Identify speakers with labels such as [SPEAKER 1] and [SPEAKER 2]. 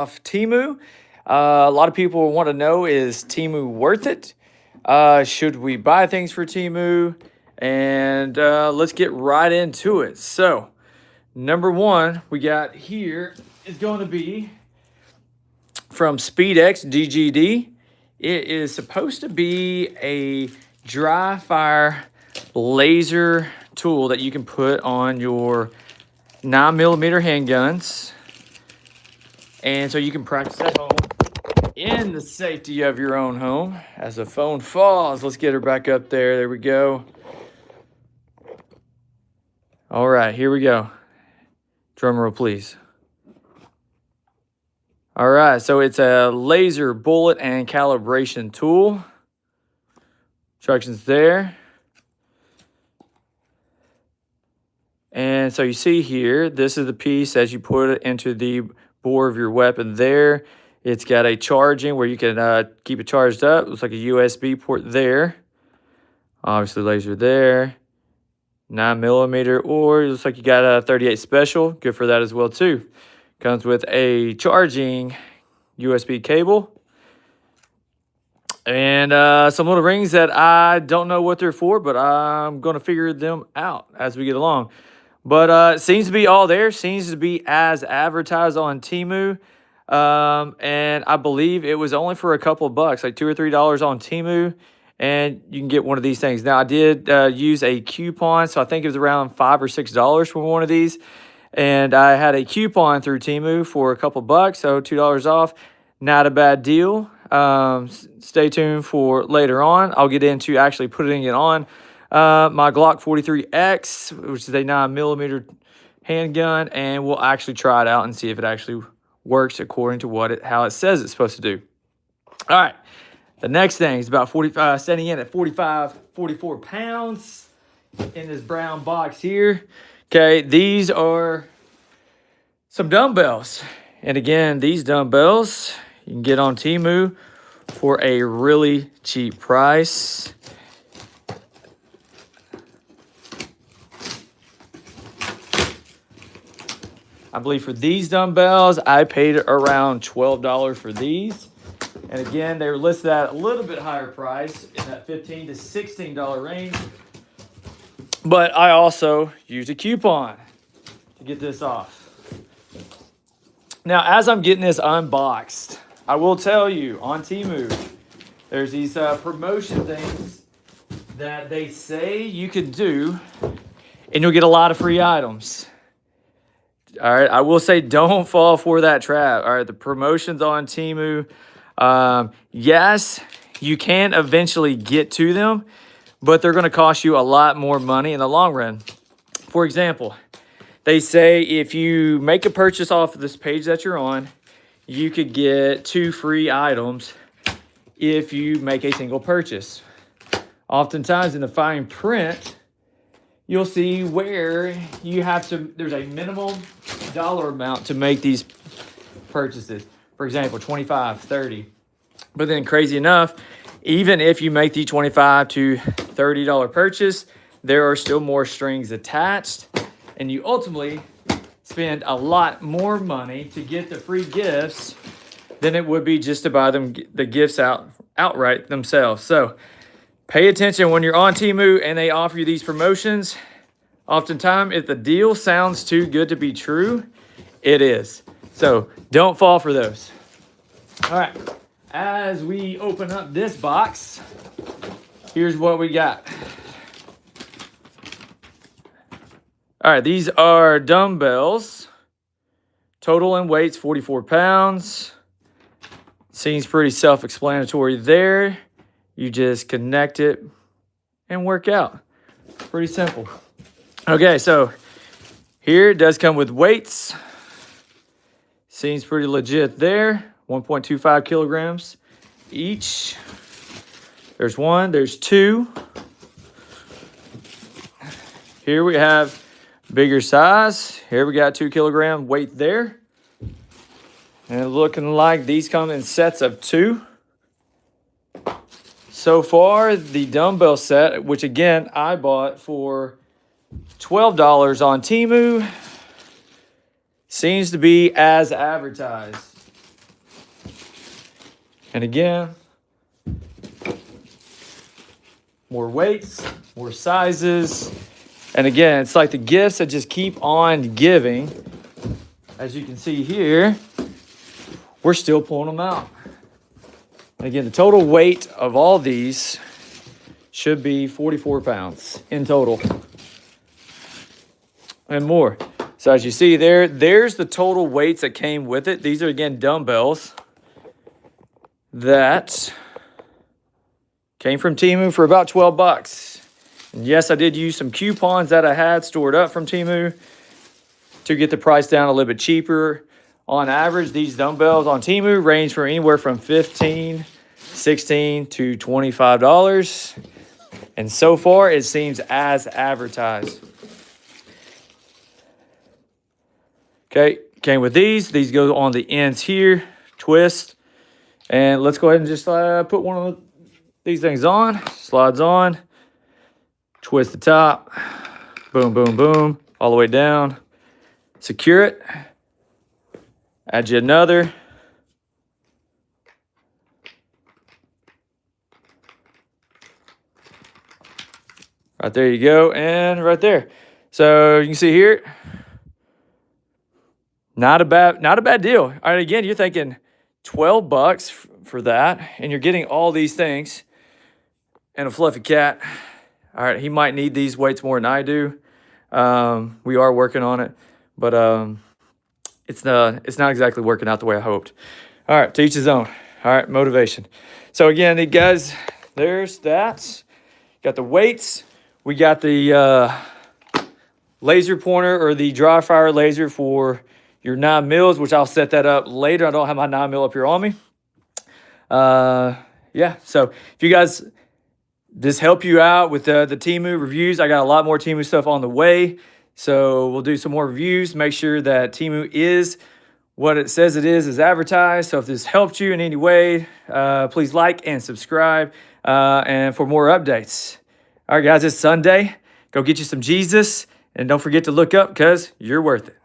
[SPEAKER 1] off Temu. A lot of people want to know, is Temu worth it? Should we buy things for Temu? And let's get right into it. So, number one we got here is going to be from SpeedX DGD. It is supposed to be a dry fire laser tool that you can put on your 9mm handguns. And so you can practice at home in the safety of your own home. As the phone falls, let's get her back up there. There we go. All right, here we go. Drum roll, please. All right, so it's a laser bullet and calibration tool. Instructions there. And so you see here, this is the piece as you put it into the bore of your weapon there. It's got a charging where you can keep it charged up. Looks like a USB port there. Obviously laser there. 9mm, or it looks like you got a 38 special. Good for that as well too. Comes with a charging USB cable. And some little rings that I don't know what they're for, but I'm going to figure them out as we get along. But it seems to be all there. Seems to be as advertised on Temu. And I believe it was only for a couple of bucks, like $2 or $3 on Temu. And you can get one of these things. Now, I did use a coupon, so I think it was around $5 or $6 for one of these. And I had a coupon through Temu for a couple bucks, so $2 off. Not a bad deal. Stay tuned for later on. I'll get into actually putting it on my Glock 43X, which is a 9mm handgun, and we'll actually try it out and see if it actually works according to how it says it's supposed to do. All right, the next thing is about 45, standing in at 44 pounds in this brown box here. Okay, these are some dumbbells. And again, these dumbbells you can get on Temu for a really cheap price. I believe for these dumbbells, I paid around $12 for these. And again, they were listed at a little bit higher price in that $15 to $16 range. But I also used a coupon to get this off. Now, as I'm getting this unboxed, I will tell you on Temu, there's these promotion things that they say you can do, and you'll get a lot of free items. All right, I will say don't fall for that trap. All right, the promotions on Temu, yes, you can eventually get to them, but they're going to cost you a lot more money in the long run. For example, they say if you make a purchase off of this page that you're on, you could get 2 free items if you make a single purchase. Oftentimes in the fine print, you'll see where you have to, there's a minimum dollar amount to make these purchases. For example, 25, 30. But then crazy enough, even if you make the $25 to $30 purchase, there are still more strings attached. And you ultimately spend a lot more money to get the free gifts than it would be just to buy them the gifts outright themselves. So pay attention when you're on Temu and they offer you these promotions. Oftentimes, if the deal sounds too good to be true, it is. So don't fall for those. All right, as we open up this box, here's what we got. All right, these are dumbbells. Total in weight's 44 pounds. Seems pretty self-explanatory there. You just connect it and work out. Pretty simple. Okay, so here it does come with weights. Seems pretty legit there. 1.25 kilograms each. There's one, there's two. Here we have bigger size. Here we got 2 kilogram weight there. And looking like these come in sets of 2. So far, the dumbbell set, which again, I bought for $12 on Temu, seems to be as advertised. And again, more weights, more sizes. And again, it's like the gifts that just keep on giving. As you can see here, we're still pulling them out. And again, the total weight of all these should be 44 pounds in total and more. So as you see there's the total weights that came with it. These are, again, dumbbells that came from Temu for about 12 bucks. And yes, I did use some coupons that I had stored up from Temu to get the price down a little bit cheaper. On average, these dumbbells on Temu range from anywhere from $15, $16 to $25. And so far, it seems as advertised. Okay, came with these. These go on the ends here, twist. And let's go ahead and just put one of these things on. Slides on. Twist the top. Boom, boom, boom. All the way down. Secure it. Add you another. Right there you go. And right there. So you can see here. Not a bad deal. All right, again, you're thinking 12 bucks for that, and you're getting all these things and a fluffy cat. All right, he might need these weights more than I do. We are working on it, but it's not exactly working out the way I hoped. All right, to each his own. All right, motivation. So again, guys, there's that. Got the weights. We got the laser pointer, or the dry fire laser for your 9 mils, which I'll set that up later. I don't have my 9 mil up here on me. Yeah, so if you guys, this help you out with the Temu reviews, I got a lot more Temu stuff on the way. So we'll do some more reviews. Make sure that Temu is what it says it is advertised. So if this helped you in any way, please like and subscribe, and for more updates. All right, guys, it's Sunday. Go get you some Jesus, and don't forget to look up, because you're worth it.